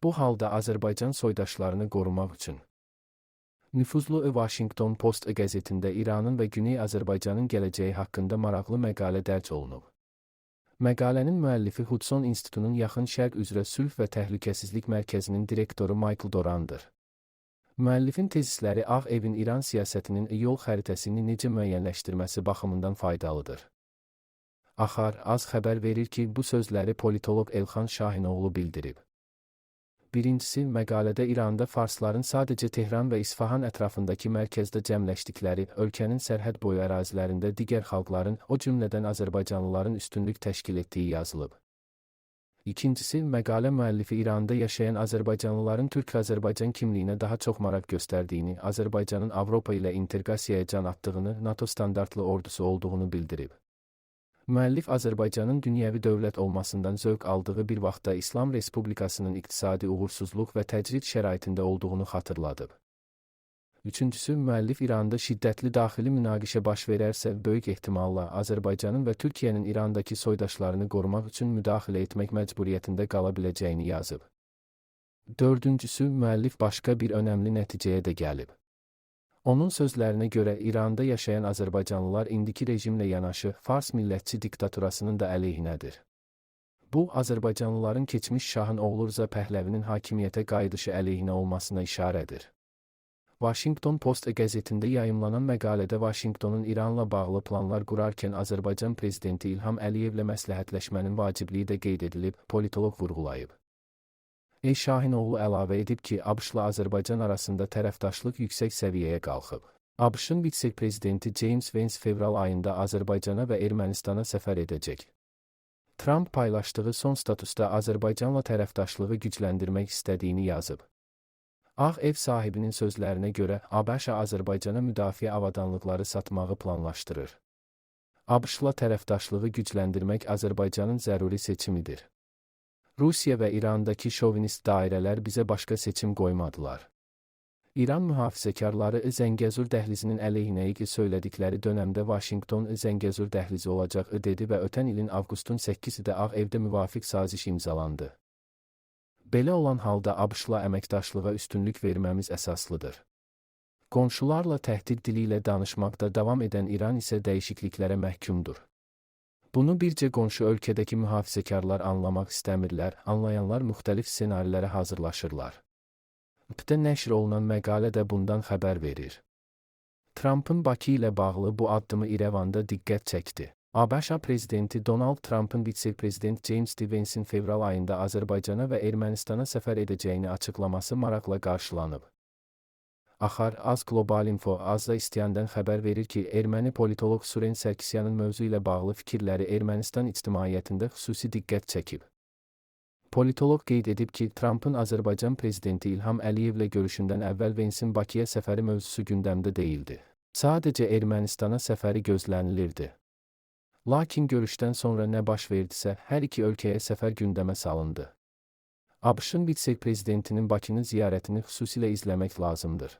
Bu halda Azərbaycan soydaşlarını qorumaq üçün nüfuzlu Washington Post qəzetində İranın və Güney Azərbaycanın gələcəyi haqqında maraqlı məqalə dərc olunub. Məqalənin müəllifi Hudson İnstitutunun Yaxın Şərq üzrə Sülh və Təhlükəsizlik Mərkəzinin direktoru Michael Dorandır. Müəllifin tezisləri Ağ Evin İran siyasətinin yol xəritəsini necə müəyyənləşdirməsi baxımından faydalıdır. Axar az xəbər verir ki, bu sözləri politoloq Elxan Şahinoğlu bildirib. Birincisi, məqalədə İranda farsların sadəcə Tehran və İsfahan ətrafındakı mərkəzdə cəmləşdikləri, ölkənin sərhəd boyu ərazilərində digər xalqların, o cümlədən Azərbaycanlıların üstünlük təşkil etdiyi yazılıb. İkincisi, məqalə müəllifi İranda yaşayan Azərbaycanlıların Türk-Azərbaycan kimliyinə daha çox maraq göstərdiyini, Azərbaycanın Avropa ilə inteqrasiyaya can atdığını, NATO standartlı ordusu olduğunu bildirib. Müəllif Azərbaycanın dünyəvi dövlət olmasından zövq aldığı bir vaxtda İslam Respublikasının iqtisadi uğursuzluq və təcrid şəraitində olduğunu xatırladıb. Üçüncüsü, müəllif İranda şiddətli daxili münaqişə baş verərsə, böyük ehtimalla Azərbaycanın və Türkiyənin İrandakı soydaşlarını qorumaq üçün müdaxilə etmək məcburiyyətində qala biləcəyini yazıb. Dördüncüsü, müəllif başqa bir önəmli nəticəyə də gəlib. Onun sözlərinə görə İranda yaşayan Azərbaycanlılar indiki rejimlə yanaşı Fars millətçi diktaturasının da əleyhinədir. Bu, Azərbaycanlıların keçmiş şahın oğlu Rza Pəhləvinin hakimiyyətə qayıdışı əleyhinə olmasına işarədir. Washington Post qəzetində yayımlanan məqalədə Washingtonun İranla bağlı planlar qurarkən Azərbaycan prezidenti İlham Əliyevlə məsləhətləşmənin vacibliyi də qeyd edilib, politoloq vurğulayıb. Şahinoğlu əlavə edib ki, ABŞ-la Azərbaycan arasında tərəfdaşlıq yüksək səviyyəyə qalxıb. ABŞ-ın vitse-prezidenti James Vance fevral ayında Azərbaycana və Ermənistana səfər edəcək. Trump paylaşdığı son statusda Azərbaycanla tərəfdaşlığı gücləndirmək istədiyini yazıb. Ağ Ev sahibinin sözlərinə görə ABŞ Azərbaycana müdafiə avadanlıqları satmağı planlaşdırır. ABŞ-la tərəfdaşlığı gücləndirmək Azərbaycanın zəruri seçimidir. Rusiya və İrandakı şovinist dairələr bizə başqa seçim qoymadılar. İran mühafizəkarları Zəngəzur dəhlizinin əleyhinə söylədikləri dönəmdə Washington Zəngəzur dəhlizi olacaq dedi və ötən ilin avqustun 8-də Ağ Evdə müvafiq saziş imzalandı. Belə olan halda ABŞ-la əməkdaşlığa üstünlük verməmiz əsaslıdır. Qonşularla təhdid dili ilə danışmaqda davam edən İran isə dəyişikliklərə məhkumdur. Bunu bircə qonşu ölkədəki mühafizəkarlar anlamaq istəmirlər, anlayanlar müxtəlif ssenarilərə hazırlaşırlar. İPT-də nəşr olunan məqalə də bundan xəbər verir. Trumpın Bakı ilə bağlı bu addımı İrəvanda diqqət çəkdi. ABŞ prezidenti Donald Trumpın vitse-prezident James Vance'in fevral ayında Azərbaycana və Ermənistana səfər edəcəyini açıqlaması maraqla qarşılanıb. Axar Az Global Info Azza istəyəndən xəbər verir ki, erməni politoloq Suren Sərkisyanın mövzu ilə bağlı fikirləri Ermənistan ictimaiyyətində xüsusi diqqət çəkib. Politoloq qeyd edib ki, Trumpın Azərbaycan prezidenti İlham Əliyevlə görüşündən əvvəl Vance'in Bakıya səfəri mövzusu gündəmdə deyildi. Sadəcə Ermənistana səfəri gözlənilirdi. Lakin görüşdən sonra nə baş verdisə, hər iki ölkəyə səfər gündəmə salındı. ABŞ-ın vitse-prezidentinin Bakını ziyarətini xüsusilə izləmək lazımdır.